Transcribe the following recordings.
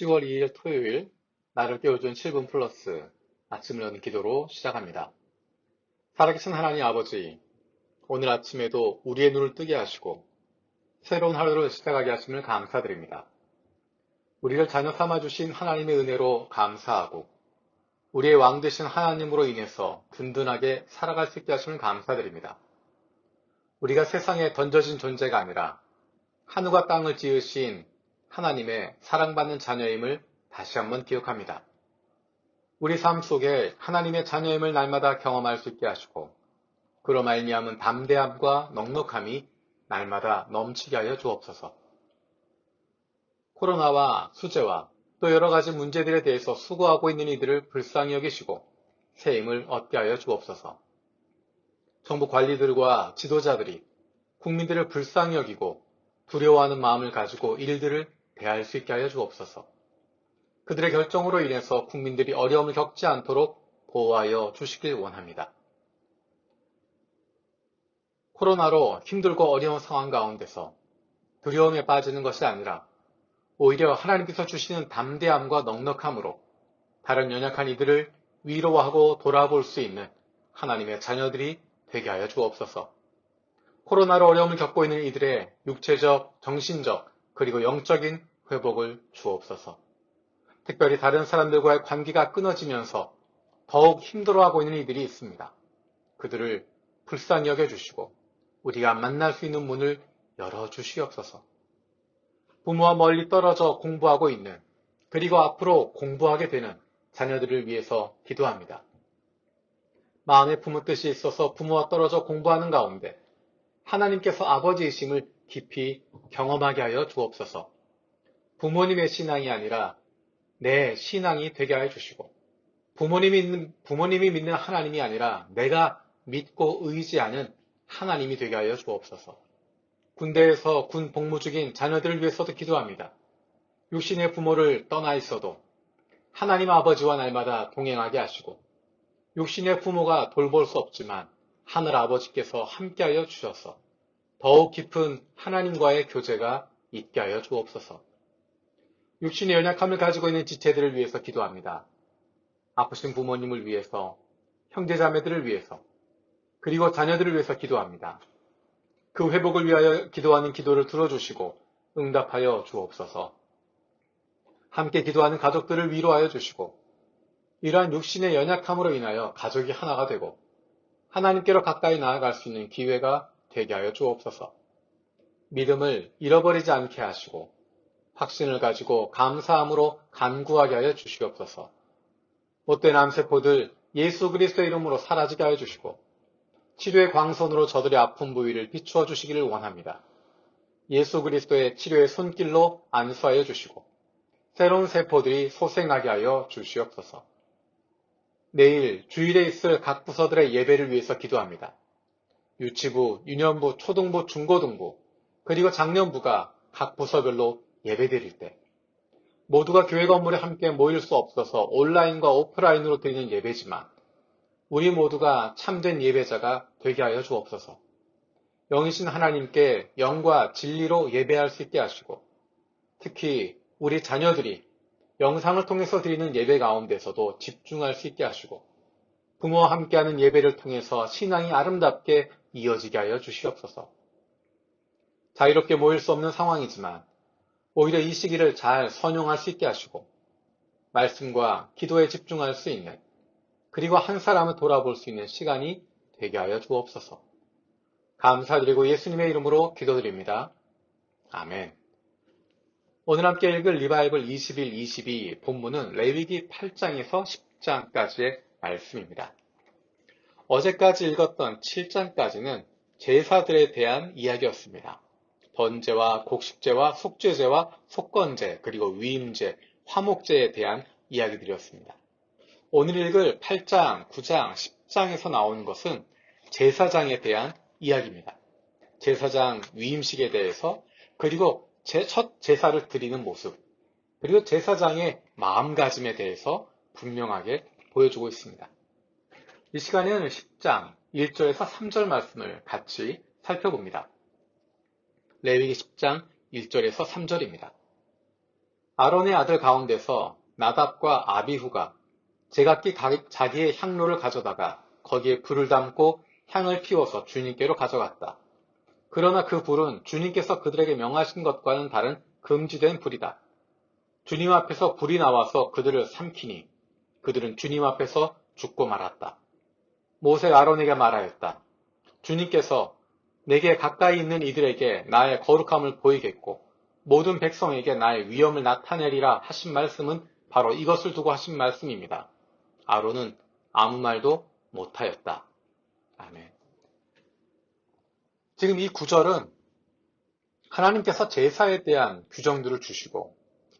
10월 2일 토요일 나를 깨워준 7분 플러스 아침을 여는 기도로 시작합니다. 살아계신 하나님 아버지, 오늘 아침에도 우리의 눈을 뜨게 하시고 새로운 하루를 시작하게 하심을 감사드립니다. 우리를 자녀 삼아주신 하나님의 은혜로 감사하고 우리의 왕 되신 하나님으로 인해서 든든하게 살아갈 수 있게 하심을 감사드립니다. 우리가 세상에 던져진 존재가 아니라 하늘과 땅을 지으신 하나님의 사랑받는 자녀임을 다시 한번 기억합니다. 우리 삶 속에 하나님의 자녀임을 날마다 경험할 수 있게 하시고 그로 말미암은 담대함과 넉넉함이 날마다 넘치게 하여 주옵소서. 코로나와 수재와 또 여러 가지 문제들에 대해서 수고하고 있는 이들을 불쌍히 여기시고 새 힘을 얻게 하여 주옵소서. 정부 관리들과 지도자들이 국민들을 불쌍히 여기고 두려워하는 마음을 가지고 일들을 대할 수 있게 하여 주옵소서. 그들의 결정으로 인해서 국민들이 어려움을 겪지 않도록 보호하여 주시길 원합니다. 코로나로 힘들고 어려운 상황 가운데서 두려움에 빠지는 것이 아니라 오히려 하나님께서 주시는 담대함과 넉넉함으로 다른 연약한 이들을 위로하고 돌아볼 수 있는 하나님의 자녀들이 되게 하여 주옵소서. 코로나로 어려움을 겪고 있는 이들의 육체적, 정신적, 그리고 영적인 회복을 주옵소서. 특별히 다른 사람들과의 관계가 끊어지면서 더욱 힘들어하고 있는 이들이 있습니다. 그들을 불쌍히 여겨주시고 우리가 만날 수 있는 문을 열어주시옵소서. 부모와 멀리 떨어져 공부하고 있는 그리고 앞으로 공부하게 되는 자녀들을 위해서 기도합니다. 마음의 부모 뜻이 있어서 부모와 떨어져 공부하는 가운데 하나님께서 아버지이심을 깊이 경험하게 하여 주옵소서. 부모님의 신앙이 아니라 내 신앙이 되게 하여 주시고 부모님이 믿는 하나님이 아니라 내가 믿고 의지하는 하나님이 되게 하여 주옵소서. 군대에서 군 복무 중인 자녀들을 위해서도 기도합니다. 육신의 부모를 떠나 있어도 하나님 아버지와 날마다 동행하게 하시고 육신의 부모가 돌볼 수 없지만 하늘 아버지께서 함께하여 주셔서 더욱 깊은 하나님과의 교제가 있게 하여 주옵소서. 육신의 연약함을 가지고 있는 지체들을 위해서 기도합니다. 아프신 부모님을 위해서, 형제자매들을 위해서, 그리고 자녀들을 위해서 기도합니다. 그 회복을 위하여 기도하는 기도를 들어주시고 응답하여 주옵소서. 함께 기도하는 가족들을 위로하여 주시고 이러한 육신의 연약함으로 인하여 가족이 하나가 되고 하나님께로 가까이 나아갈 수 있는 기회가 되게 하여 주옵소서. 믿음을 잃어버리지 않게 하시고 확신을 가지고 감사함으로 간구하게 하여 주시옵소서. 못된 암세포들 예수 그리스도의 이름으로 사라지게 하여 주시고 치료의 광선으로 저들의 아픈 부위를 비추어 주시기를 원합니다. 예수 그리스도의 치료의 손길로 안수하여 주시고 새로운 세포들이 소생하게 하여 주시옵소서. 내일 주일에 있을 각 부서들의 예배를 위해서 기도합니다. 유치부, 유년부, 초등부, 중고등부, 그리고 장년부가 각 부서별로 예배드릴 때 모두가 교회 건물에 함께 모일 수 없어서 온라인과 오프라인으로 드리는 예배지만 우리 모두가 참된 예배자가 되게 하여 주옵소서. 영이신 하나님께 영과 진리로 예배할 수 있게 하시고 특히 우리 자녀들이 영상을 통해서 드리는 예배 가운데서도 집중할 수 있게 하시고 부모와 함께하는 예배를 통해서 신앙이 아름답게 이어지게 하여 주시옵소서. 자유롭게 모일 수 없는 상황이지만 오히려 이 시기를 잘 선용할 수 있게 하시고 말씀과 기도에 집중할 수 있는 그리고 한 사람을 돌아볼 수 있는 시간이 되게 하여 주옵소서. 감사드리고 예수님의 이름으로 기도드립니다. 아멘. 오늘 함께 읽을 리바이벌 21-22 본문은 레위기 8장에서 10장까지의 말씀입니다. 어제까지 읽었던 7장까지는 제사들에 대한 이야기였습니다. 번제와 곡식제와 속죄제와 속건제 그리고 위임제, 화목제에 대한 이야기들이었습니다. 오늘 읽을 8장, 9장, 10장에서 나오는 것은 제사장에 대한 이야기입니다. 제사장 위임식에 대해서 그리고 첫 제사를 드리는 모습 그리고 제사장의 마음가짐에 대해서 분명하게 보여주고 있습니다. 이 시간에는 10장 1절에서 3절 말씀을 같이 살펴봅니다. 레위기 10장 1절에서 3절입니다. 아론의 아들 가운데서 나답과 아비후가 제각기 자기의 향로를 가져다가 거기에 불을 담고 향을 피워서 주님께로 가져갔다. 그러나 그 불은 주님께서 그들에게 명하신 것과는 다른 금지된 불이다. 주님 앞에서 불이 나와서 그들을 삼키니 그들은 주님 앞에서 죽고 말았다. 모세가 아론에게 말하였다. 주님께서 내게 가까이 있는 이들에게 나의 거룩함을 보이겠고 모든 백성에게 나의 위엄을 나타내리라 하신 말씀은 바로 이것을 두고 하신 말씀입니다. 아론은 아무 말도 못하였다. 아멘. 지금 이 구절은 하나님께서 제사에 대한 규정들을 주시고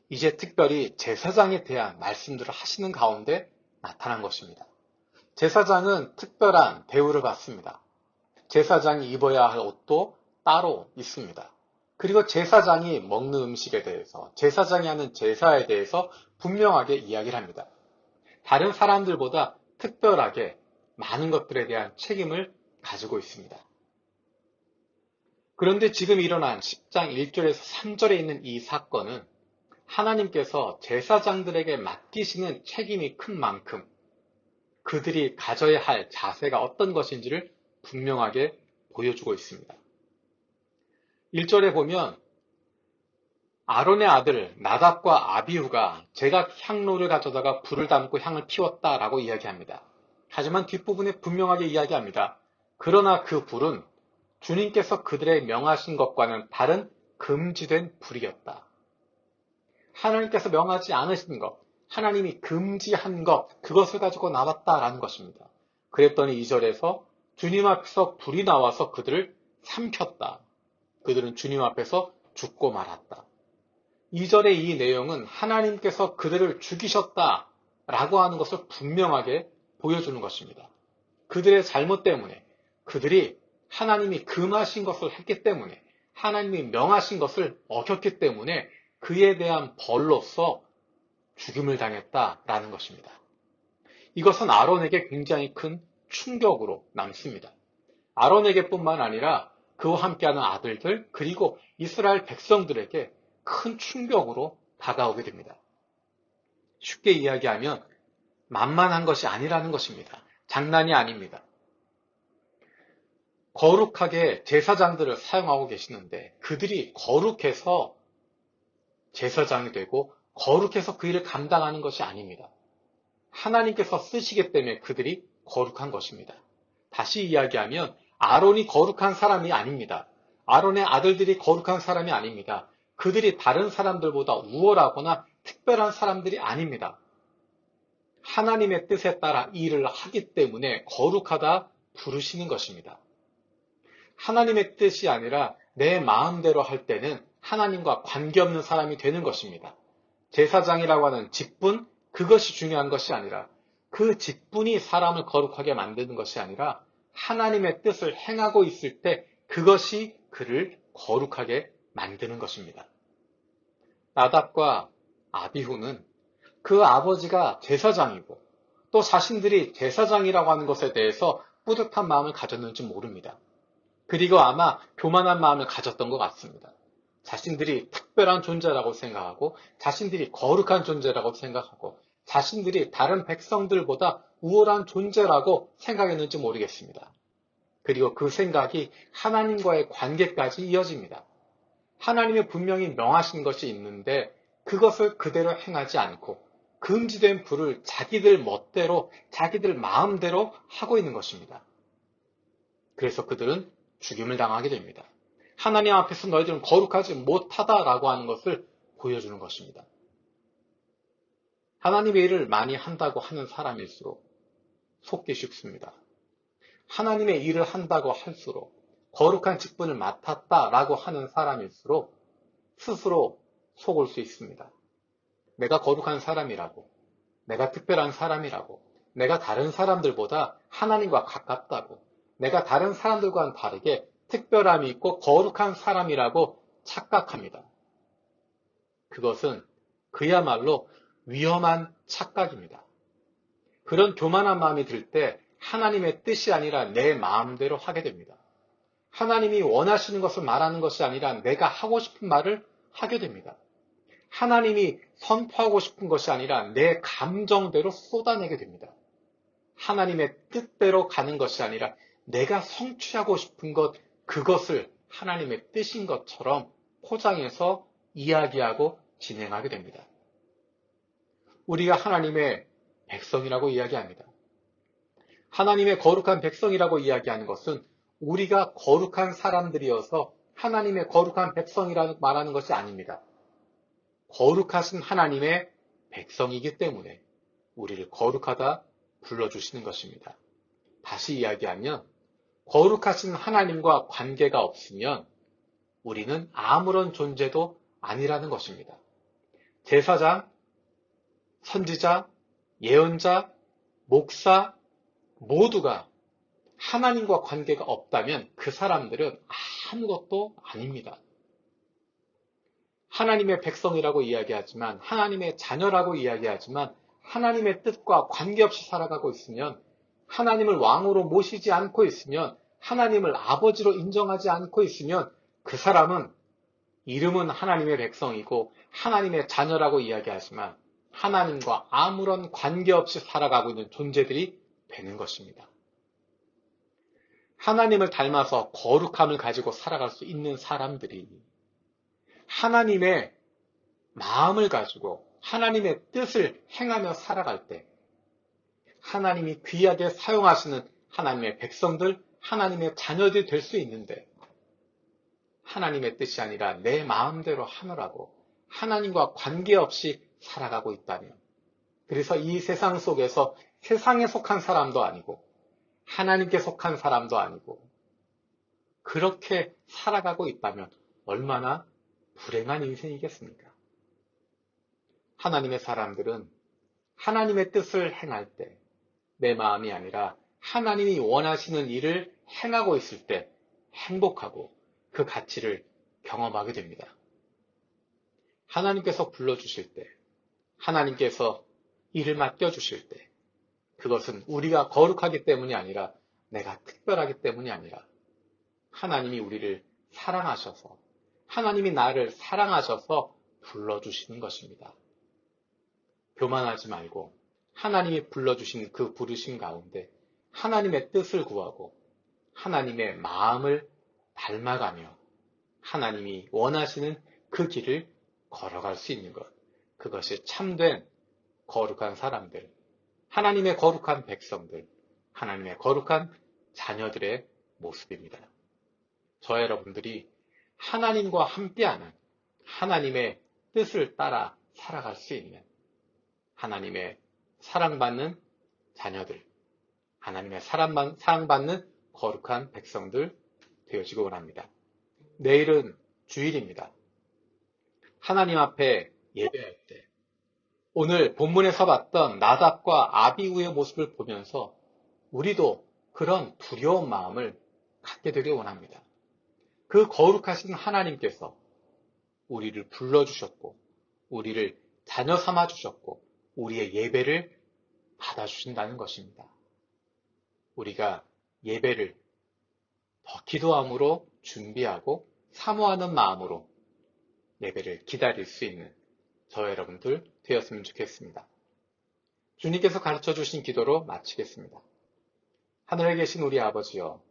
이제 특별히 제사장에 대한 말씀들을 하시는 가운데 나타난 것입니다. 제사장은 특별한 대우를 받습니다. 제사장이 입어야 할 옷도 따로 있습니다. 그리고 제사장이 먹는 음식에 대해서, 제사장이 하는 제사에 대해서 분명하게 이야기를 합니다. 다른 사람들보다 특별하게 많은 것들에 대한 책임을 가지고 있습니다. 그런데 지금 일어난 10장 1절에서 3절에 있는 이 사건은 하나님께서 제사장들에게 맡기시는 책임이 큰 만큼 그들이 가져야 할 자세가 어떤 것인지를 분명하게 보여주고 있습니다. 1절에 보면 아론의 아들 나답과 아비후가 제각 향로를 가져다가 불을 담고 향을 피웠다라고 이야기합니다. 하지만 뒷부분에 분명하게 이야기합니다. 그러나 그 불은 주님께서 그들에게 명하신 것과는 다른 금지된 불이었다. 하나님께서 명하지 않으신 것, 하나님이 금지한 것, 그것을 가지고 나왔다라는 것입니다. 그랬더니 2절에서 주님 앞에서 불이 나와서 그들을 삼켰다. 그들은 주님 앞에서 죽고 말았다. 2절의 이 내용은 하나님께서 그들을 죽이셨다라고 하는 것을 분명하게 보여주는 것입니다. 그들의 잘못 때문에, 그들이 하나님이 금하신 것을 했기 때문에, 하나님이 명하신 것을 어겼기 때문에 그에 대한 벌로서 죽임을 당했다라는 것입니다. 이것은 아론에게 굉장히 큰 충격으로 남습니다. 아론에게뿐만 아니라 그와 함께하는 아들들 그리고 이스라엘 백성들에게 큰 충격으로 다가오게 됩니다. 쉽게 이야기하면 만만한 것이 아니라는 것입니다. 장난이 아닙니다. 거룩하게 제사장들을 사용하고 계시는데 그들이 거룩해서 제사장이 되고 거룩해서 그 일을 감당하는 것이 아닙니다. 하나님께서 쓰시기 때문에 그들이 거룩한 것입니다. 다시 이야기하면 아론이 거룩한 사람이 아닙니다. 아론의 아들들이 거룩한 사람이 아닙니다. 그들이 다른 사람들보다 우월하거나 특별한 사람들이 아닙니다. 하나님의 뜻에 따라 이 일을 하기 때문에 거룩하다 부르시는 것입니다. 하나님의 뜻이 아니라 내 마음대로 할 때는 하나님과 관계없는 사람이 되는 것입니다. 제사장이라고 하는 직분, 그것이 중요한 것이 아니라 그 직분이 사람을 거룩하게 만드는 것이 아니라 하나님의 뜻을 행하고 있을 때 그것이 그를 거룩하게 만드는 것입니다. 나답과 아비후는 그 아버지가 제사장이고 또 자신들이 제사장이라고 하는 것에 대해서 뿌듯한 마음을 가졌는지 모릅니다. 그리고 아마 교만한 마음을 가졌던 것 같습니다. 자신들이 특별한 존재라고 생각하고 자신들이 거룩한 존재라고 생각하고 자신들이 다른 백성들보다 우월한 존재라고 생각했는지 모르겠습니다. 그리고 그 생각이 하나님과의 관계까지 이어집니다. 하나님이 분명히 명하신 것이 있는데 그것을 그대로 행하지 않고 금지된 불을 자기들 멋대로 자기들 마음대로 하고 있는 것입니다. 그래서 그들은 죽임을 당하게 됩니다. 하나님 앞에서 너희들은 거룩하지 못하다라고 하는 것을 보여주는 것입니다. 하나님의 일을 많이 한다고 하는 사람일수록 속기 쉽습니다. 하나님의 일을 한다고 할수록 거룩한 직분을 맡았다라고 하는 사람일수록 스스로 속을 수 있습니다. 내가 거룩한 사람이라고, 내가 특별한 사람이라고, 내가 다른 사람들보다 하나님과 가깝다고, 내가 다른 사람들과는 다르게 특별함이 있고 거룩한 사람이라고 착각합니다. 그것은 그야말로 위험한 착각입니다. 그런 교만한 마음이 들 때 하나님의 뜻이 아니라 내 마음대로 하게 됩니다. 하나님이 원하시는 것을 말하는 것이 아니라 내가 하고 싶은 말을 하게 됩니다. 하나님이 선포하고 싶은 것이 아니라 내 감정대로 쏟아내게 됩니다. 하나님의 뜻대로 가는 것이 아니라 내가 성취하고 싶은 것, 그것을 하나님의 뜻인 것처럼 포장해서 이야기하고 진행하게 됩니다. 우리가 하나님의 백성이라고 이야기합니다. 하나님의 거룩한 백성이라고 이야기하는 것은 우리가 거룩한 사람들이어서 하나님의 거룩한 백성이라고 말하는 것이 아닙니다. 거룩하신 하나님의 백성이기 때문에 우리를 거룩하다 불러주시는 것입니다. 다시 이야기하면 거룩하신 하나님과 관계가 없으면 우리는 아무런 존재도 아니라는 것입니다. 제사장, 선지자, 예언자, 목사 모두가 하나님과 관계가 없다면 그 사람들은 아무것도 아닙니다. 하나님의 백성이라고 이야기하지만, 하나님의 자녀라고 이야기하지만 하나님의 뜻과 관계없이 살아가고 있으면, 하나님을 왕으로 모시지 않고 있으면, 하나님을 아버지로 인정하지 않고 있으면 그 사람은 이름은 하나님의 백성이고 하나님의 자녀라고 이야기하지만 하나님과 아무런 관계없이 살아가고 있는 존재들이 되는 것입니다. 하나님을 닮아서 거룩함을 가지고 살아갈 수 있는 사람들이 하나님의 마음을 가지고 하나님의 뜻을 행하며 살아갈 때 하나님이 귀하게 사용하시는 하나님의 백성들, 하나님의 자녀들이 될 수 있는데 하나님의 뜻이 아니라 내 마음대로 하느라고 하나님과 관계없이 살아가고 있다면, 그래서 이 세상 속에서 세상에 속한 사람도 아니고 하나님께 속한 사람도 아니고 그렇게 살아가고 있다면 얼마나 불행한 인생이겠습니까? 하나님의 사람들은 하나님의 뜻을 행할 때 내 마음이 아니라 하나님이 원하시는 일을 행하고 있을 때 행복하고 그 가치를 경험하게 됩니다. 하나님께서 불러주실 때, 하나님께서 일을 맡겨주실 때, 그것은 우리가 거룩하기 때문이 아니라 내가 특별하기 때문이 아니라 하나님이 우리를 사랑하셔서, 하나님이 나를 사랑하셔서 불러주시는 것입니다. 교만하지 말고 하나님이 불러주신 그 부르심 가운데 하나님의 뜻을 구하고 하나님의 마음을 닮아가며 하나님이 원하시는 그 길을 걸어갈 수 있는 것, 그것이 참된 거룩한 사람들, 하나님의 거룩한 백성들, 하나님의 거룩한 자녀들의 모습입니다. 저와 여러분들이 하나님과 함께하는 하나님의 뜻을 따라 살아갈 수 있는 하나님의 사랑받는 자녀들, 하나님의 사랑받는 거룩한 백성들 되어지고 원합니다. 내일은 주일입니다. 하나님 앞에 예배할 때 오늘 본문에서 봤던 나답과 아비후의 모습을 보면서 우리도 그런 두려운 마음을 갖게 되길 원합니다. 그 거룩하신 하나님께서 우리를 불러주셨고 우리를 자녀 삼아주셨고 우리의 예배를 받아주신다는 것입니다. 우리가 예배를 더 기도함으로 준비하고 사모하는 마음으로 예배를 기다릴 수 있는 저와 여러분들 되었으면 좋겠습니다. 주님께서 가르쳐 주신 기도로 마치겠습니다. 하늘에 계신 우리 아버지여,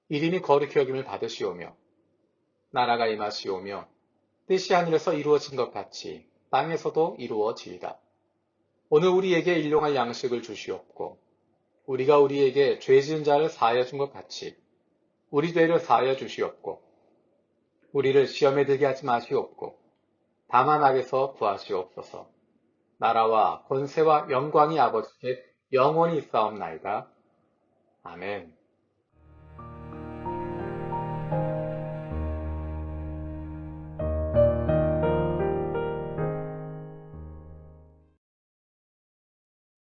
이름이 거룩히 여김을 받으시오며 나라가 임하시오며 뜻이 하늘에서 이루어진 것 같이 땅에서도 이루어지이다. 오늘 우리에게 일용할 양식을 주시옵고 우리가 우리에게 죄 지은 자를 사하여 준 것 같이 우리 죄를 사하여 주시옵고 우리를 시험에 들게 하지 마시옵고 다만 악에서 구하시옵소서. 나라와 권세와 영광이 아버지께 영원히 있사옵나이다. 아멘.